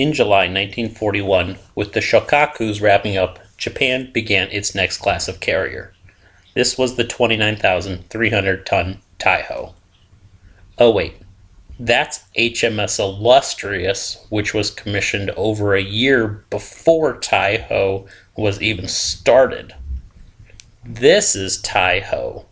In July 1941, with the Shokakus wrapping up, Japan began its next class of carrier. This was the 29,300-ton Taiho. Oh wait, that's HMS Illustrious, which was commissioned over a year before Taiho was even started. This is Taiho.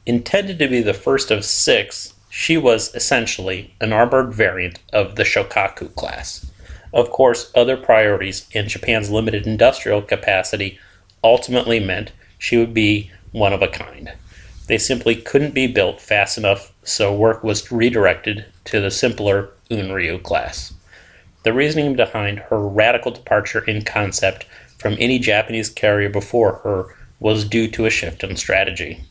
Intended to be the first of 6, she was essentially an armored variant of the Shokaku class. Of course, other priorities and Japan's limited industrial capacity ultimately meant she would be one of a kind. They simply couldn't be built fast enough, so work was redirected to the simpler Unryu class. The reasoning behind her radical departure in concept from any Japanese carrier before her was due to a shift in strategy.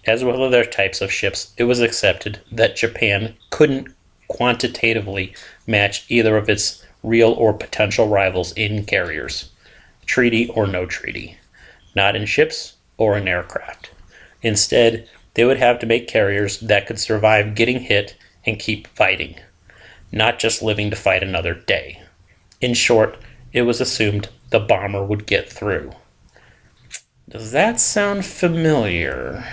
As with other types of ships, it was accepted that Japan couldn't quantitatively match either of its real or potential rivals in carriers, treaty or no treaty, not in ships or in aircraft. Instead, they would have to make carriers that could survive getting hit and keep fighting, not just living to fight another day. In short, it was assumed the bomber would get through. Does that sound familiar?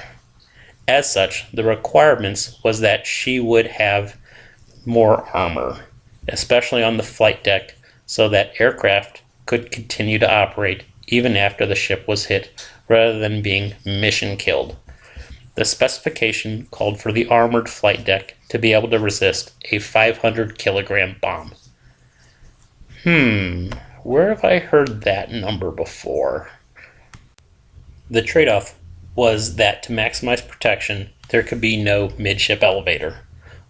As such, the requirements was that she would have more armor, especially on the flight deck, so that aircraft could continue to operate even after the ship was hit, rather than being mission killed. The specification called for the armored flight deck to be able to resist a 500-kilogram bomb. Where have I heard that number before? The trade-off was that to maximize protection, there could be no midship elevator.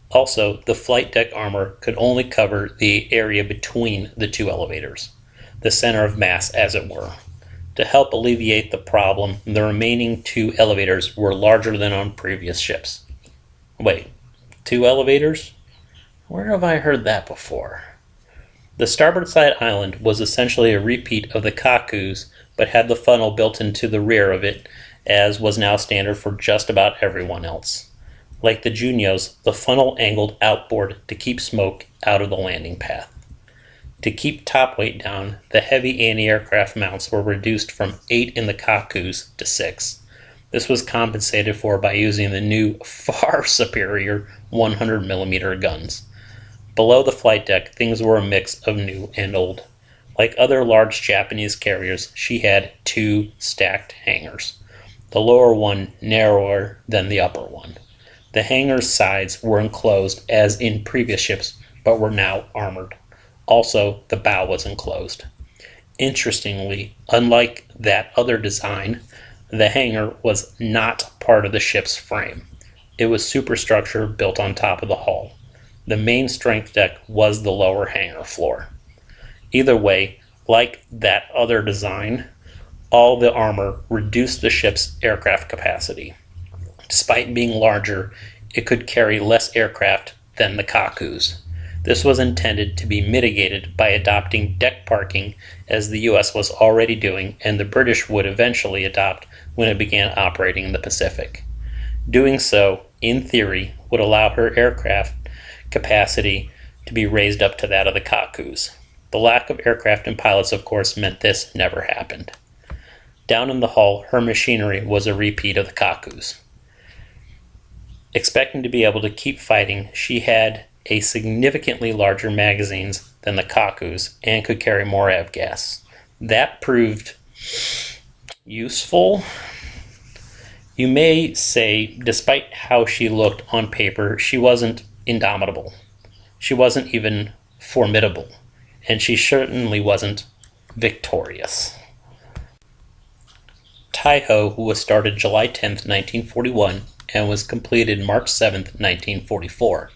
Also, the flight deck armor could only cover the area between the 2 elevators, the center of mass as it were. To help alleviate the problem, the remaining 2 elevators were larger than on previous ships. Wait, 2 elevators? Where have I heard that before? The starboard side island was essentially a repeat of the Kaku's, but had the funnel built into the rear of it, as was now standard for just about everyone else. Like the Junyos, the funnel angled outboard to keep smoke out of the landing path. To keep top weight down, the heavy anti-aircraft mounts were reduced from 8 in the Kakus to 6. This was compensated for by using the new, far superior 100mm guns. Below the flight deck, things were a mix of new and old. Like other large Japanese carriers, she had 2 stacked hangars. The lower one narrower than the upper one. The hangar's sides were enclosed as in previous ships, but were now armored. Also, the bow was enclosed. Interestingly, unlike that other design, the hangar was not part of the ship's frame. It was superstructure built on top of the hull. The main strength deck was the lower hangar floor. Either way, like that other design, all the armor reduced the ship's aircraft capacity. Despite being larger, it could carry less aircraft than the Kakus. This was intended to be mitigated by adopting deck parking, as the US was already doing and the British would eventually adopt when it began operating in the Pacific. Doing so, in theory, would allow her aircraft capacity to be raised up to that of the Kakus. The lack of aircraft and pilots, of course, meant this never happened. Down in the hull, her machinery was a repeat of the Kakus. Expecting to be able to keep fighting, she had a significantly larger magazines than the Kakus and could carry more avgas. That proved useful. You may say, despite how she looked on paper, she wasn't indomitable. She wasn't even formidable. And she certainly wasn't victorious. Taiho was started July 10, 1941, and was completed March 7, 1944.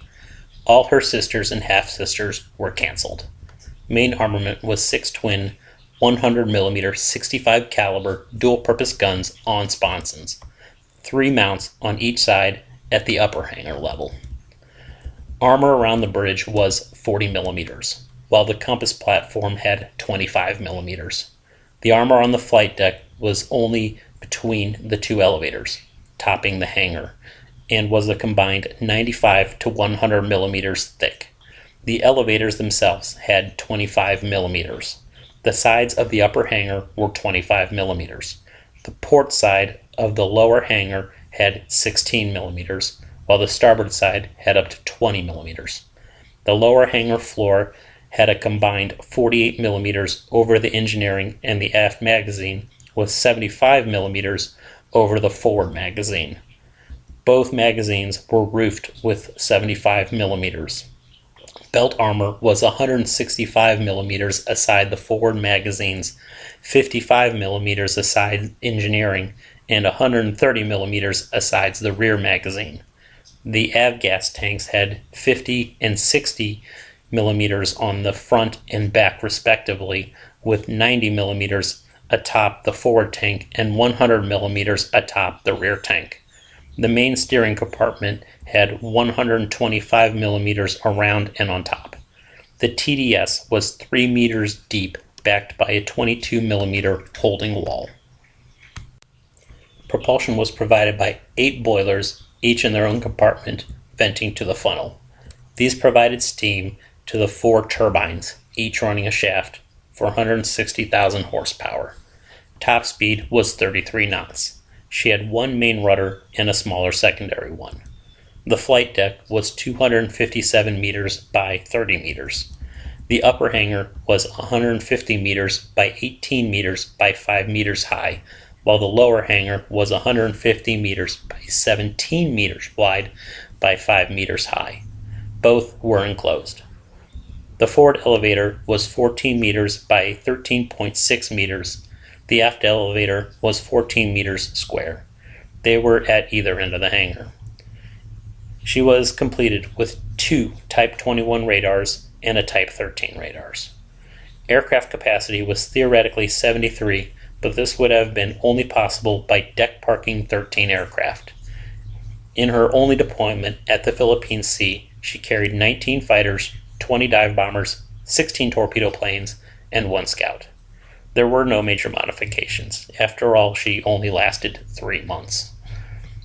All her sisters and half-sisters were canceled. Main armament was 6 twin 100mm 65 caliber dual-purpose guns on sponsons, 3 mounts on each side at the upper hangar level. Armor around the bridge was 40mm, while the compass platform had 25mm. The armor on the flight deck was only between the 2 elevators. topping the hangar and was a combined 95 to 100 millimeters thick. The elevators themselves had 25 millimeters. The sides of the upper hangar were 25 millimeters. The port side of the lower hangar had 16 millimeters, while the starboard side had up to 20 millimeters. The lower hangar floor had a combined 48 millimeters over the engineering and the aft magazine, with 75 millimeters over the forward magazine. Both magazines were roofed with 75 millimeters. Belt armor was 165 millimeters aside the forward magazines, 55 millimeters aside engineering, and 130 millimeters aside the rear magazine. The avgas tanks had 50 and 60 millimeters on the front and back respectively, with 90 millimeters atop the forward tank and 100 millimeters atop the rear tank. The main steering compartment had 125 millimeters around and on top. The TDS was 3 meters deep, backed by a 22 millimeter holding wall. Propulsion was provided by 8 boilers, each in their own compartment, venting to the funnel. These provided steam to the 4 turbines, each running a shaft, for 160,000 horsepower. Top speed was 33 knots. She had one main rudder and a smaller secondary one. The flight deck was 257 meters by 30 meters. The upper hangar was 150 meters by 18 meters by 5 meters high, while the lower hangar was 150 meters by 17 meters wide by 5 meters high. Both were enclosed. The forward elevator was 14 meters by 13.6 meters. The aft elevator was 14 meters square. They were at either end of the hangar. She was completed with 2 Type 21 radars and a Type 13 radars. Aircraft capacity was theoretically 73, but this would have been only possible by deck parking 13 aircraft. In her only deployment at the Philippine Sea, she carried 19 fighters, 20 dive bombers, 16 torpedo planes, and 1 scout. There were no major modifications. After all, she only lasted 3 months.